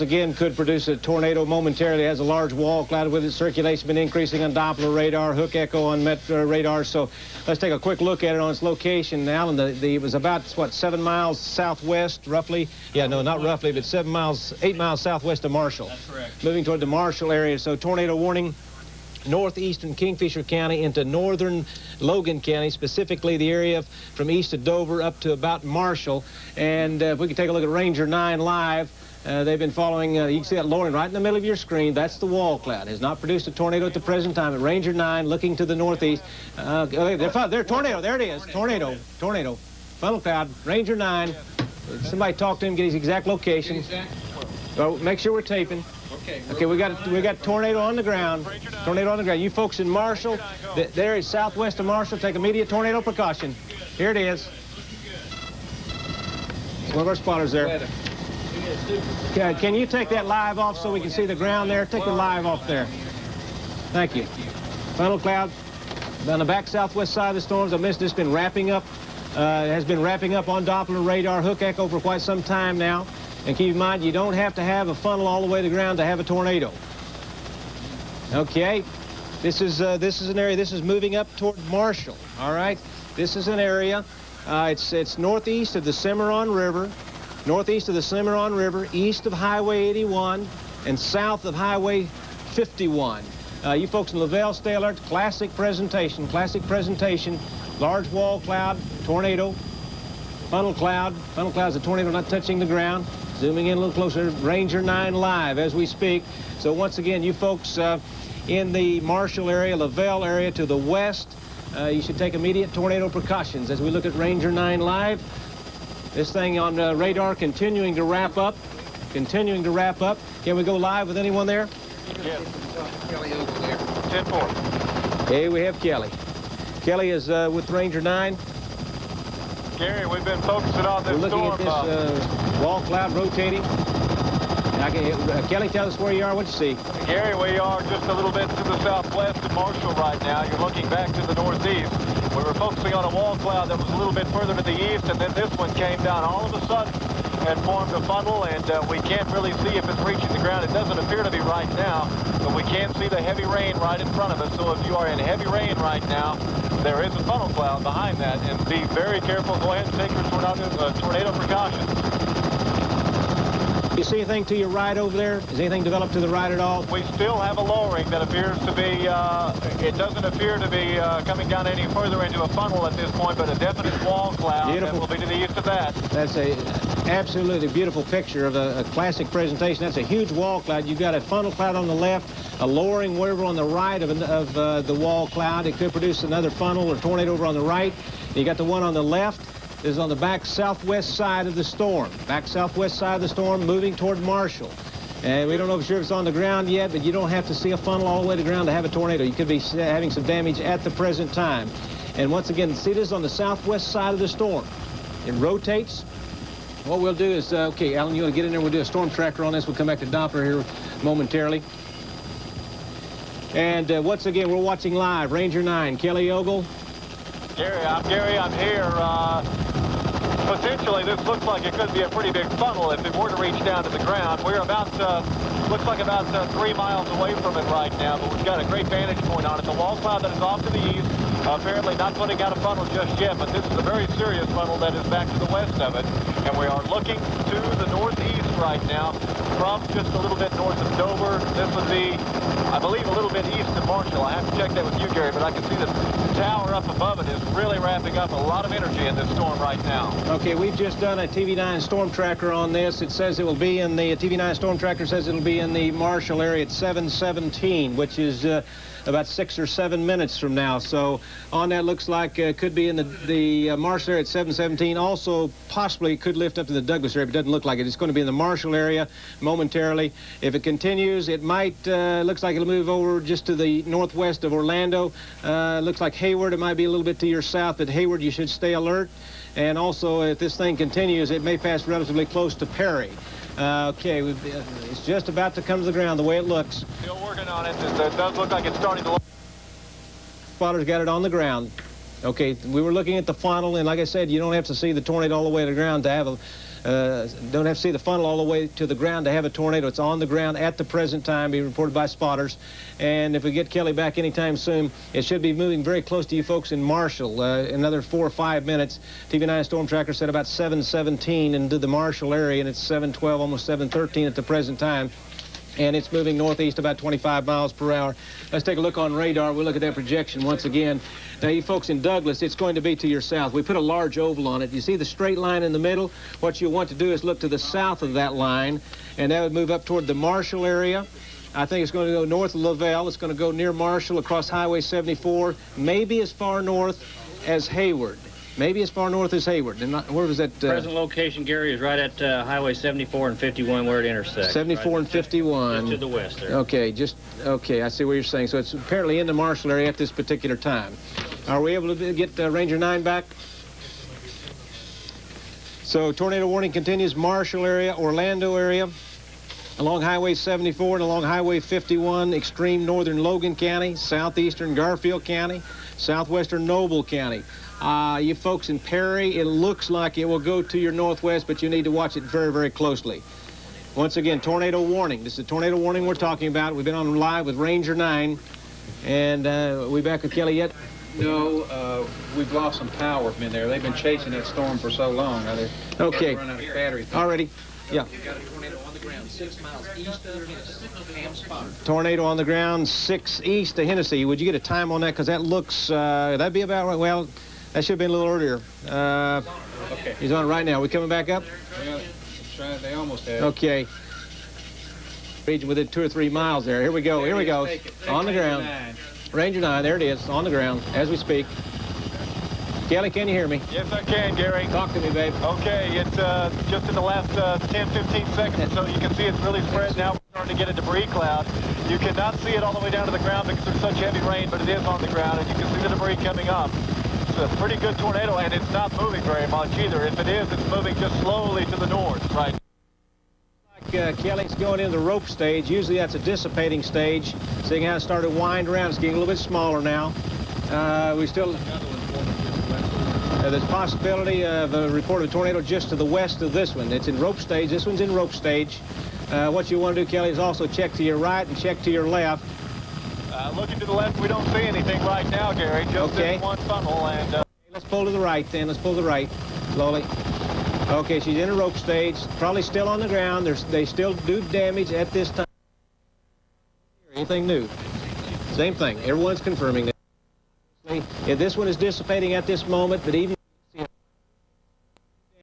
Again, could produce a tornado momentarily. It has a large wall cloud with its circulation been increasing on Doppler radar, hook echo on Met radar. So let's take a quick look at it on its location. Alan, it was about, what, 7 miles southwest, roughly? Yeah, no, not roughly, but 8 miles southwest of Marshall. That's correct. Moving toward the Marshall area. So tornado warning. Northeastern Kingfisher County into northern Logan County, specifically the area from east of Dover up to about Marshall. And if we can take a look at Ranger 9 live, they've been following, you can see that lowering right in the middle of your screen. That's the wall cloud. Has not produced a tornado at the present time. At Ranger 9, looking to the northeast. There, tornado. There it is. Tornado. Funnel cloud. Ranger 9. Somebody talk to him, get his exact location. Oh, make sure we're taping. Okay, we got tornado on the ground. Tornado on the ground. You folks in Marshall, there is southwest of Marshall. Take immediate tornado precaution. Here it is. One of our spotters there. Can you take that live off so we can see the ground there? Take the live off there. Thank you. Funnel cloud on the back southwest side of the storms. I missed this. Been wrapping up. Has been wrapping up on Doppler radar, hook echo for quite some time now. And keep in mind, you don't have to have a funnel all the way to the ground to have a tornado. Okay, this is an area. This is moving up toward Marshall. All right, this is an area. It's northeast of the Cimarron River, east of Highway 81, and south of Highway 51. You folks in Lavelle, stay alert. Classic presentation. Large wall cloud, tornado, funnel cloud. Funnel cloud is a tornado not touching the ground. Zooming in a little closer, Ranger 9 live as we speak. So once again, you folks in the Marshall area, Lavelle area to the west, you should take immediate tornado precautions as we look at Ranger 9 live. This thing on radar continuing to wrap up. Can we go live with anyone there? Yes. Kelly over there. 10-4. Okay, we have Kelly. Kelly is with Ranger 9. Gary, we've been focusing on this storm. We're looking at this wall cloud rotating. Kelly, tell us where you are, what you see. Gary, we are just a little bit to the southwest of Marshall right now. You're looking back to the northeast. We were focusing on a wall cloud that was a little bit further to the east, and then this one came down all of a sudden and formed a funnel, and we can't really see if it's reaching the ground. It doesn't appear to be right now, but we can see the heavy rain right in front of us. So if you are in heavy rain right now, there is a funnel cloud behind that, and be very careful. Go ahead and take your tornado precautions. You see anything to your right over there? Has anything developed to the right at all? We still have a lowering that appears to be, it doesn't appear to be coming down any further into a funnel at this point, but a definite wall cloud. Beautiful. That will be to the east of that. That's a absolutely beautiful picture of a classic presentation. That's a huge wall cloud. You've got a funnel cloud on the left, a lowering whatever on the right of the wall cloud. It could produce another funnel or tornado over on the right. You got the one on the left. This is on the back southwest side of the storm. Moving toward Marshall. And we don't know for sure if it's on the ground yet, but you don't have to see a funnel all the way to the ground to have a tornado. You could be having some damage at the present time. And once again, see this on the southwest side of the storm. It rotates. What we'll do is, okay, Alan, you want to get in there? We'll do a storm tracker on this. We'll come back to Doppler here momentarily. And once again, we're watching live. Ranger 9, Kelly Ogle. Gary, I'm here. Potentially, this looks like it could be a pretty big funnel if it were to reach down to the ground. We're about, looks like about 3 miles away from it right now, but we've got a great vantage point on it. The wall cloud that is off to the east, apparently not putting out a funnel just yet, but this is a very serious funnel that is back to the west of it. And we are looking to the northeast right now from just a little bit north of Dover. This would be, I believe, a little bit east of Marshall. I have to check that with you, Gary, but I can see the tower up above it is really wrapping up a lot of energy in this storm right now. Okay, we've just done a TV9 storm tracker on this. It says it will be in the TV9 storm tracker says it'll be in the Marshall area at 7:17, which is about 6 or 7 minutes from now. So on that looks like could be in the Marshall area at 7:17. Also possibly could lift up to the Douglas area, but it doesn't look like it. It's going to be in the Marshall area momentarily. If it continues, it might, looks like it'll move over just to the northwest of Orlando. Looks like Hayward, it might be a little bit to your south, but Hayward, you should stay alert. And also, if this thing continues, it may pass relatively close to Perry. Okay, it's just about to come to the ground the way it looks. Still working on it. It does look like it's starting to... Spotter's got it on the ground. Okay, we were looking at the funnel, and like I said, you don't have to see the tornado all the way to the ground to have Don't have to see the funnel all the way to the ground to have a tornado. It's on the ground at the present time, being reported by spotters. And if we get Kelly back anytime soon, it should be moving very close to you folks in Marshall. Another 4 or 5 minutes. TV9 Storm Tracker said about 7:17 into the Marshall area, and it's 7:12, almost 7:13 at the present time. And it's moving northeast about 25 miles per hour. Let's take a look on radar. We'll look at that projection once again. Now, you folks in Douglas, it's going to be to your south. We put a large oval on it. You see the straight line in the middle? What you want to do is look to the south of that line, and that would move up toward the Marshall area. I think it's going to go north of Lavelle. It's going to go near Marshall, across Highway 74, maybe as far north as Hayward. Maybe as far north as Hayward. And where was that? Present location, Gary, is right at Highway 74 and 51 where it intersects. 74 right and 51. Just to the west there. Okay, okay, I see what you're saying. So it's apparently in the Marshall area at this particular time. Are we able to get Ranger 9 back? So tornado warning continues, Marshall area, Orlando area, along Highway 74 and along Highway 51, extreme northern Logan County, southeastern Garfield County, southwestern Noble County. You folks in Perry, it looks like it will go to your northwest, but you need to watch it very, very closely. Once again, tornado warning. This is a tornado warning we're talking about. We've been on live with Ranger 9. And we back with Kelly yet? No, we've lost some power from in there. They've been chasing that storm for so long. Now okay. Run out of battery. Already. Yeah. You've got a tornado on the ground 6 miles east of Hennessy. Tornado on the ground 6 east of Hennessy. Would you get a time on that? Because that looks, that'd be about right. Well, that should have been a little earlier. Okay. He's on it right now. We coming back up? Well, they almost have. Okay. Region within 2 or 3 miles there. Here we go. Here we go. On the ground. Ranger 9. There it is. On the ground as we speak. Kelly, can you hear me? Yes, I can, Gary. Talk to me, babe. Okay, it's just in the last 10, 15 seconds, so you can see it's really spread now. We're starting to get a debris cloud. You cannot see it all the way down to the ground because there's such heavy rain, but it is on the ground, and you can see the debris coming up. It's a pretty good tornado, and it's not moving very much either. If it is, it's moving just slowly to the north right now. Kelly's going into the rope stage. Usually that's a dissipating stage. Seeing how it started to wind around, it's getting a little bit smaller now. We still... there's a possibility of a report of a tornado just to the west of this one. It's in rope stage. This one's in rope stage. What you want to do, Kelly, is also check to your right and check to your left. Looking to the left, we don't see anything right now, Gary. Just okay. in one funnel. And let's pull to the right then. Let's pull to the right slowly. Okay, she's in a rope stage. Probably still on the ground. They still do damage at this time. Anything new? Same thing. Everyone's confirming that. This one is dissipating at this moment, but even